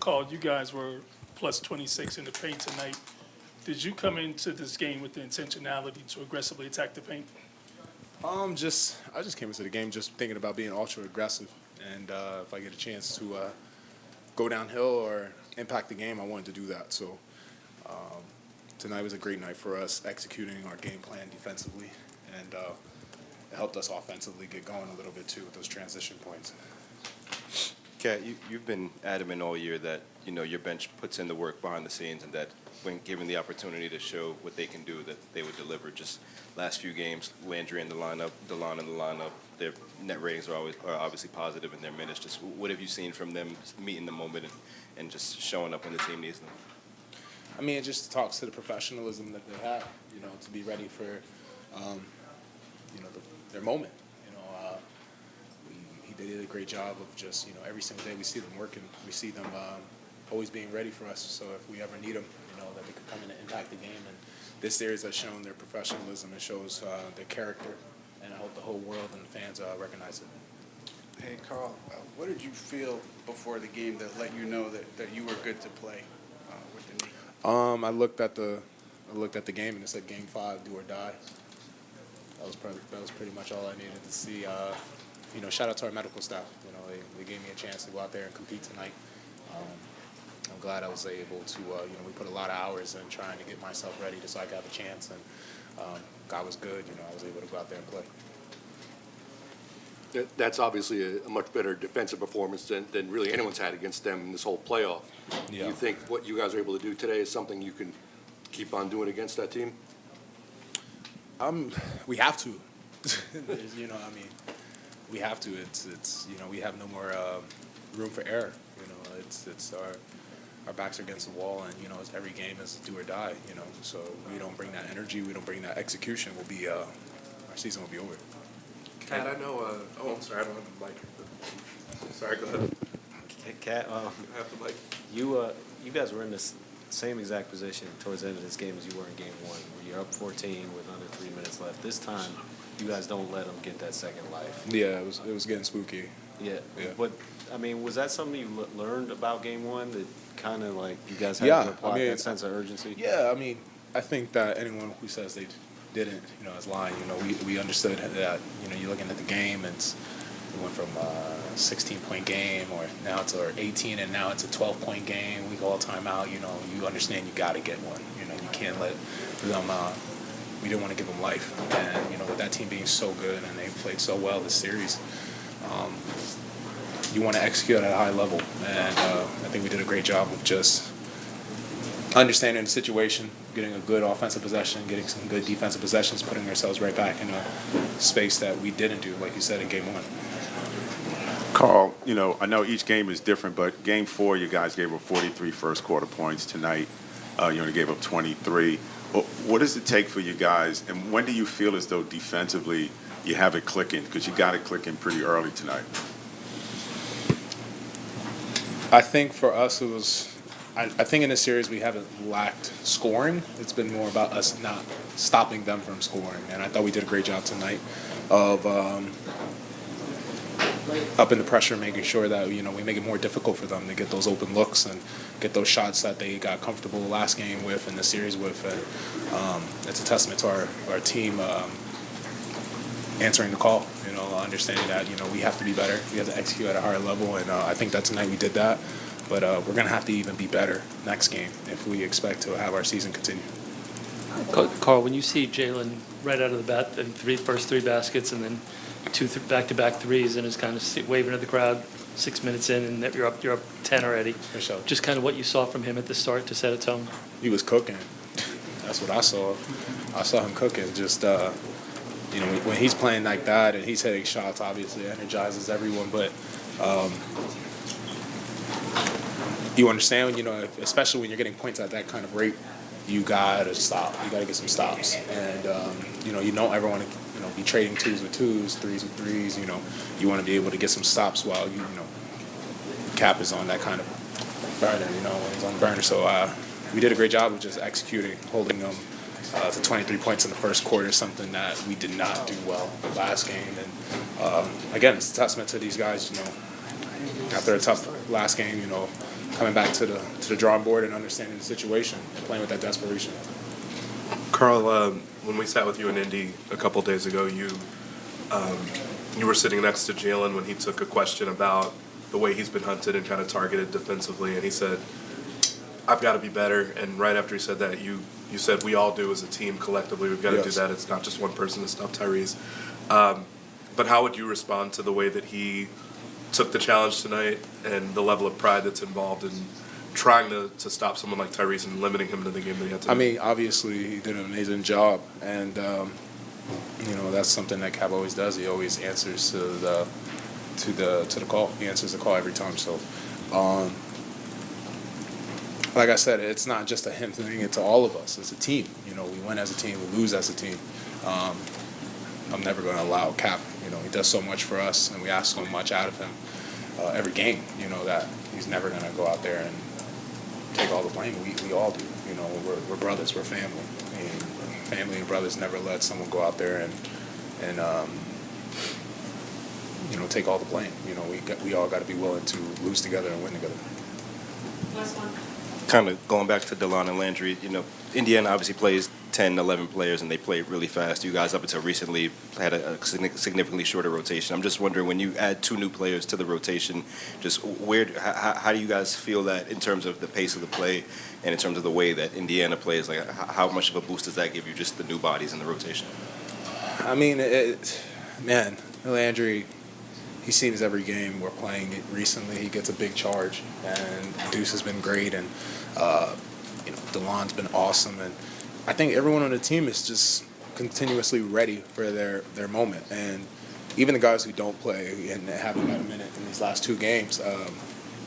Carl, you guys were plus 26 in the paint tonight. Did you come into this game with the intentionality to aggressively attack the paint? I just came into the game just thinking about being ultra aggressive, and if I get a chance to go downhill or impact the game, I wanted to do that. So tonight was a great night for us, executing our game plan defensively, and it helped us offensively get going a little bit too with those transition points. Kat, you've been adamant all year that your bench puts in the work behind the scenes, and that when given the opportunity to show what they can do, that they would deliver. Just last few games, Landry in the lineup, DeLon in the lineup, their net ratings are obviously positive in their minutes. Just what have you seen from them meeting the moment and just showing up when the team needs them? I mean, it just talks to the professionalism that they have, to be ready for, their moment. They did a great job of just, every single day we see them working. We see them always being ready for us. So if we ever need them, that they could come in and impact the game. And this series has shown their professionalism. It shows their character. And I hope the whole world and the fans recognize it. Hey, Karl, what did you feel before the game that let you know that you were good to play with the Knicks? I looked at the game and it said Game 5, do or die. That was pretty much all I needed to see. Shout out to our medical staff. They gave me a chance to go out there and compete tonight. I'm glad I was able to. We put a lot of hours in trying to get myself ready so I could have a chance, and God was good. I was able to go out there and play. That's obviously a much better defensive performance than really anyone's had against them in this whole playoff. Yeah. Do you think what you guys are able to do today is something you can keep on doing against that team? We have to. We have to. It's we have no more room for error. It's our backs are against the wall, and it's every game is do or die. So we don't bring that energy, we don't bring that execution. Our season will be over. Kat, I know. I'm sorry, I don't have the mic. Sorry, go ahead. Kat, I have the mic. you guys were in the same exact position towards the end of this game as you were in Game 1, where you're up 14 with under 3 minutes left. This time, you guys don't let them get that second life. Yeah, it was getting spooky. Yeah. Yeah. But, I mean, was that something you learned about Game 1 that kind of like you guys had Yeah, to apply that sense of urgency? Yeah, I think that anyone who says they didn't, is lying. We understood that, you're looking at the game, and we went from a 16-point game, or now it's 18, and now it's a 12-point game. We go all time out. You understand you got to get one. You can't let them. We didn't want to give them life, and with that team being so good and they played so well this series, you want to execute at a high level, and I think we did a great job of just understanding the situation, getting a good offensive possession, getting some good defensive possessions, putting ourselves right back in a space that we didn't do, like you said, in Game 1. Karl, I know each game is different, but Game 4, you guys gave up 43 first quarter points. Tonight, you only gave up 23. What does it take for you guys, and when do you feel as though defensively you have it clicking? Because you got it clicking pretty early tonight. I think for us it was. I think in this series we haven't lacked scoring. It's been more about us not stopping them from scoring, and I thought we did a great job tonight of up in the pressure, making sure that we make it more difficult for them to get those open looks and get those shots that they got comfortable last game with and the series with. And it's a testament to our team answering the call. Understanding that we have to be better, we have to execute at a higher level, and I think that tonight we did that. But we're going to have to even be better next game if we expect to have our season continue. Carl, when you see Jalen right out of the bat, first three baskets, and then two back-to-back threes, and is kind of waving at the crowd 6 minutes in, and you're up 10 already. For sure. Just kind of what you saw from him at the start to set a tone. He was cooking. That's what I saw. I saw him cooking. Just when he's playing like that and he's hitting shots, obviously it energizes everyone. But you understand, especially when you're getting points at that kind of rate, you gotta stop. You gotta get some stops, and you don't ever want to be trading twos with twos, threes with threes. You want to be able to get some stops while Cap is on that kind of burner. When he's on the burner. So we did a great job of just executing, holding them to 23 points in the first quarter, something that we did not do well the last game. And again, it's a testament to these guys. after a tough last game, coming back to the drawing board and understanding the situation and playing with that desperation. Karl, when we sat with you in Indy a couple days ago, you were sitting next to Jalen when he took a question about the way he's been hunted and kind of targeted defensively, and he said, "I've got to be better." And right after he said that, you said, "We all do as a team collectively. We've got to do that. It's not just one person to stop Tyrese." But how would you respond to the way that he took the challenge tonight and the level of pride that's involved in trying to stop someone like Tyrese and limiting him to the game that he had to? I mean, obviously he did an amazing job, and that's something that Cap always does. He always answers to the call. He answers the call every time. So, like I said, it's not just a him thing. It's all of us. It's a team. We win as a team. We lose as a team. I'm never going to allow Cap. He does so much for us, and we ask so much out of him every game. That he's never going to go out there and take all the blame. We all do. We're brothers. We're family. And family and brothers never let someone go out there and take all the blame. We all got to be willing to lose together and win together. Last one. Kind of going back to DeLon and Landry, Indiana obviously plays 10, 11 players, and they play really fast. You guys, up until recently, had a significantly shorter rotation. I'm just wondering, when you add 2 new players to the rotation, just how do you guys feel that in terms of the pace of the play and in terms of the way that Indiana plays? Like, how much of a boost does that give you, just the new bodies in the rotation? I mean, Landry, he sees every game we're playing it recently. He gets a big charge, and Deuce has been great, and DeLon's been awesome, and I think everyone on the team is just continuously ready for their moment. And even the guys who don't play and haven't got a minute in these last 2 games,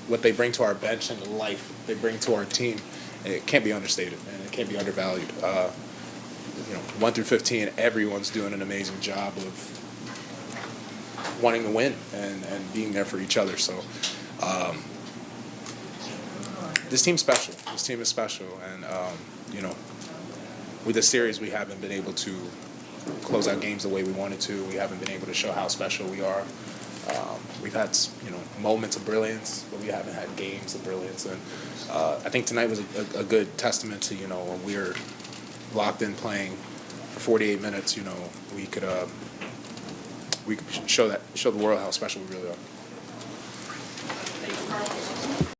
what they bring to our bench and the life they bring to our team, it can't be understated, and it can't be undervalued. 1 through 15, everyone's doing an amazing job of wanting to win and being there for each other. So this team's special. This team is special, and with this series, we haven't been able to close out games the way we wanted to. We haven't been able to show how special we are. We've had moments of brilliance, but we haven't had games of brilliance. And I think tonight was a good testament to when we're locked in playing for 48 minutes. We could show the world how special we really are. Thank you, Karl.